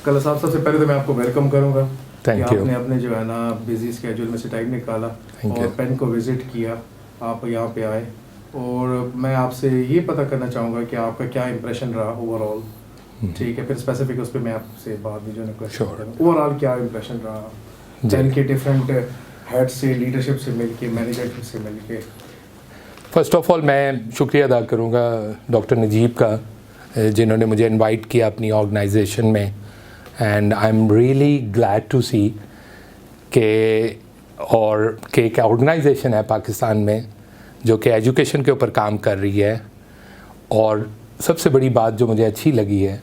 کلا صاحب سب سے پہلے تو میں آپ کو ویلکم کروں گا کہ تھینک آپ یو. نے اپنے جو ہے نا بزی اسکیجول میں سے ٹائم نکالا اور پین کو وزٹ کیا, آپ یہاں پہ آئے, اور میں آپ سے یہ پتہ کرنا چاہوں گا کہ آپ کا کیا امپریشن رہا اوور آل. ٹھیک ہے, پھر اسپیسیفک اس پہ میں آپ سے بعد میں جو ہے نا کویشچن کروں اوور آل کیا امپریشن رہا پین کے ڈفرینٹ ہیڈ سے, لیڈرشپ سے مل کے, مینیجمنٹ سے مل کے. فرسٹ آف آل میں شکریہ ادا کروں گا ڈاکٹر نجیب کا, جنہوں نے مجھے انوائٹ کیا اپنی آرگنائزیشن میں, and I am really glad to see کہ ایک آرگنائزیشن ہے پاکستان میں جو کہ ایجوکیشن کے اوپر کام کر رہی ہے. اور سب سے بڑی بات جو مجھے اچھی لگی ہے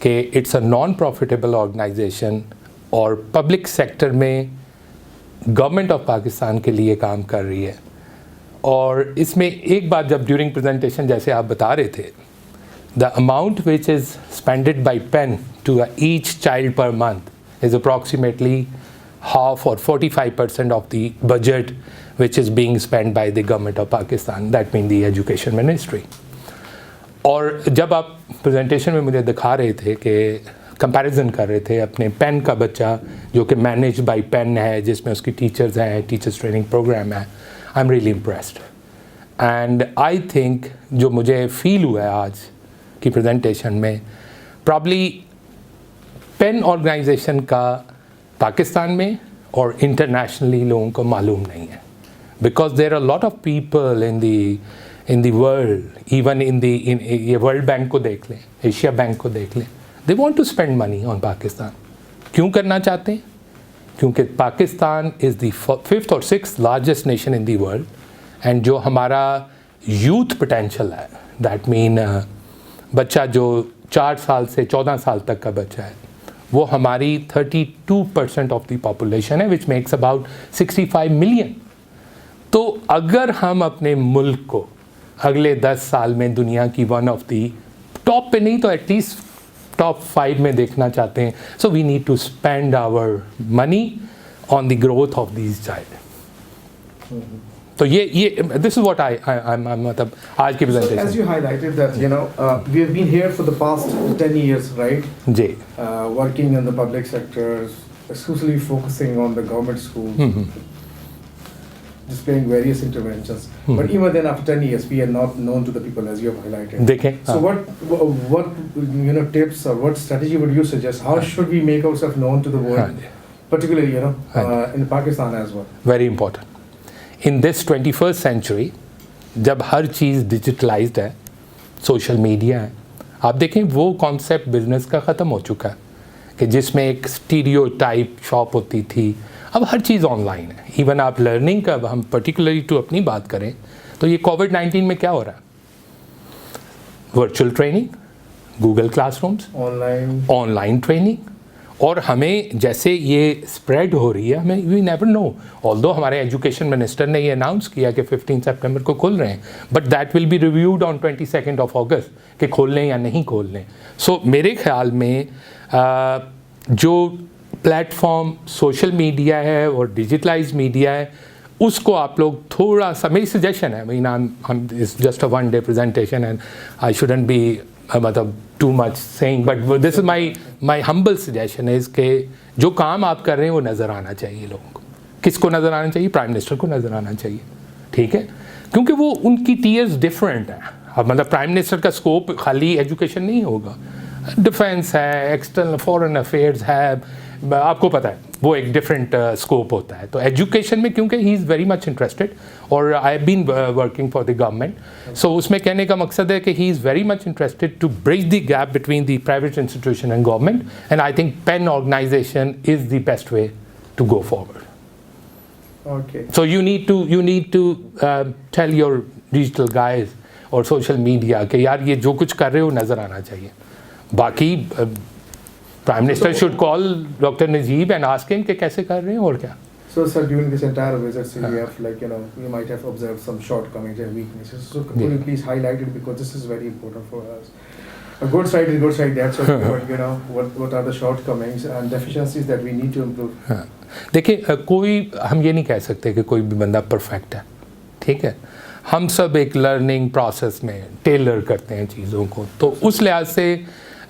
کہ it's a non profitable organization اور پبلک سیکٹر میں گورنمنٹ آف پاکستان کے لیے کام کر رہی ہے. اور اس میں ایک بات جب ڈیورنگ پریزنٹیشن جیسے آپ بتا رہے تھے, the amount which is spended by Pen to each child per month is approximately half or 45% of the budget which is being spent by the government of Pakistan, that means the education ministry. اور جب آپ presentation میں مجھے دکھا رہے تھے کہ comparison کر رہے تھے اپنے پین کا بچہ جو کہ مینیج بائی پین ہے, جس میں اس کی ٹیچرز ہیں, ٹیچرز ٹریننگ پروگرام ہے, آئی am really impressed. And I think جو مجھے فیل ہوا ہے آج کی پریزنٹیشن میں, پرابلی پین آرگنائزیشن کا پاکستان میں اور انٹرنیشنلی لوگوں کو معلوم نہیں ہے, because there are lot of people in the world, even یہ ورلڈ بینک کو دیکھ لیں, ایشیا بینک کو دیکھ لیں, they want to spend money on Pakistan. کیوں کرنا چاہتے ہیں؟ کیونکہ پاکستان از دی 5th اور 6th largest nation in the world, and جو ہمارا یوتھ پوٹینشیل ہے, دیٹ مین بچہ جو 4 سال سے 14 سال تک کا بچہ ہے, وہ ہماری 32% آف دی پاپولیشن ہے, وچ میکس اباؤٹ 65 ملین. تو اگر ہم اپنے ملک کو اگلے 10 سال میں دنیا کی ون آف دی ٹاپ پہ نہیں تو ایٹ لیسٹ ٹاپ 5 میں دیکھنا چاہتے ہیں, so we need to spend our money on the growth of these child. تو یہ دس از واٹ مطلب آج کی presentation. As you highlighted that, you know, we have been here for the past 10 years, right? جی. Working in the public sectors, exclusively focusing on the government schools, displaying various interventions. But even then, after 10 years, we are not known to the people, as you have highlighted. دیکھیں. So what tips or what strategy would you suggest? How should we make ourselves known to the world, particularly, in Pakistan as well? Very important. In this 21st century جب ہر چیز digitalised ہے, social media ہے, آپ دیکھیں وہ concept business کا ختم ہو چکا ہے کہ جس میں ایک اسٹیریو ٹائپ شاپ ہوتی تھی, اب ہر چیز آن لائن ہے. ایون آپ لرننگ کا ہم پرٹیکولرلی ٹو اپنی بات کریں تو یہ کووڈ-19 میں کیا ہو رہا ہے؟ Virtual training, Google class rooms, on line training. اور ہمیں جیسے یہ اسپریڈ ہو رہی ہے, ہمیں وی نیور نو, آلدو ہمارے ایجوکیشن منسٹر نے یہ اناؤنس کیا کہ 15 سپٹمبر کو کھول رہے ہیں, but that will be reviewed on 22 August کہ کھول لیں یا نہیں کھول لیں. سو میرے خیال میں جو پلیٹ فارم سوشل میڈیا ہے اور ڈیجیٹلائز میڈیا ہے, اس کو آپ لوگ تھوڑا سا, میری سجیشن ہے, it's just a 1 day presentation and I shouldn't be مطلب too much saying, but this is my humble suggestion is کہ جو کام آپ کر رہے ہیں وہ نظر آنا چاہیے لوگوں کو. کس کو نظر آنا چاہیے؟ پرائم منسٹر کو نظر آنا چاہیے. ٹھیک ہے, کیونکہ وہ ان کی ٹیئرز ڈفرینٹ ہیں. اب مطلب پرائم منسٹر کا اسکوپ خالی ایجوکیشن نہیں ہوگا, ڈیفینس ہے, ایکسٹرنل فارن افیئرز ہے, آپ کو پتہ ہے وہ ایک ڈفرینٹ اسکوپ ہوتا ہے. تو ایجوکیشن میں کیونکہ ہی از ویری مچ انٹرسٹڈ, اور I have been working for the government, so اس میں کہنے کا مقصد ہے کہ he is very much interested to bridge the gap between the private institution and government, and I think Pen organisation is the best way to go forward. Okay. So you need to tell your digital guys اور social media کہ یار یہ جو کچھ کر رہے ہو نظر آنا چاہیے. باقی prime minister should call doctor Najib and ask him کہ کیسے کر رہے ہیں اور کیا. So sir, during this entire visit, so you have you might have observed some shortcomings and weaknesses. So could you please highlight it, because this is very important for us. A good side is good side. That's what what are the shortcomings and deficiencies that we need to improve. دیکھیں, کوئی ہم یہ نہیں کہہ سکتے کہ کوئی بھی بندہ پرفیکٹ ہے. ٹھیک ہے, ہم سب ایک لرننگ پروسیس میں ٹیلر کرتے ہیں چیزوں کو, تو اس لحاظ سے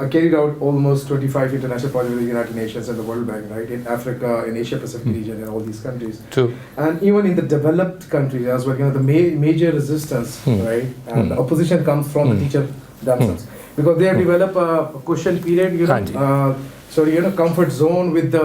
I carried out almost 25 international projects with the United Nations and the World Bank, right, in Africa, in Asia Pacific region, and all these countries. True. And even in the developed countries as well, the major resistance, right, and the opposition comes from the teacher themselves, because they have developed a cushion period, so comfort zone with the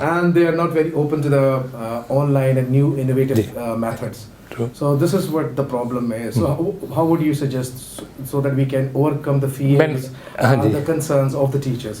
and they are not very open to the online and new innovative methods. True. So this is what the problem is. So how would you suggest so that we can overcome the fears and the concerns of the teachers?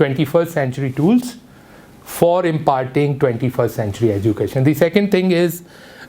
21st century tools for imparting 21st century education. The second thing is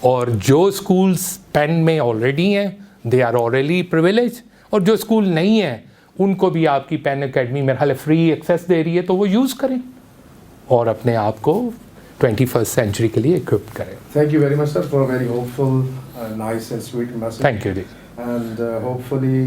اور جو schools pain میں already ہیں they are already privilege, اور جو school نہیں ہیں ان کو بھی آپ کی پین اکیڈمی میرا خیال ہے فری ایکسیس دے رہی ہے, تو وہ یوز کریں اور اپنے آپ کو 21st سینچری کے لیے اکوپ کریں. Thank you very much, sir, for a very hopeful, nice and sweet message. Thank you جی. And hopefully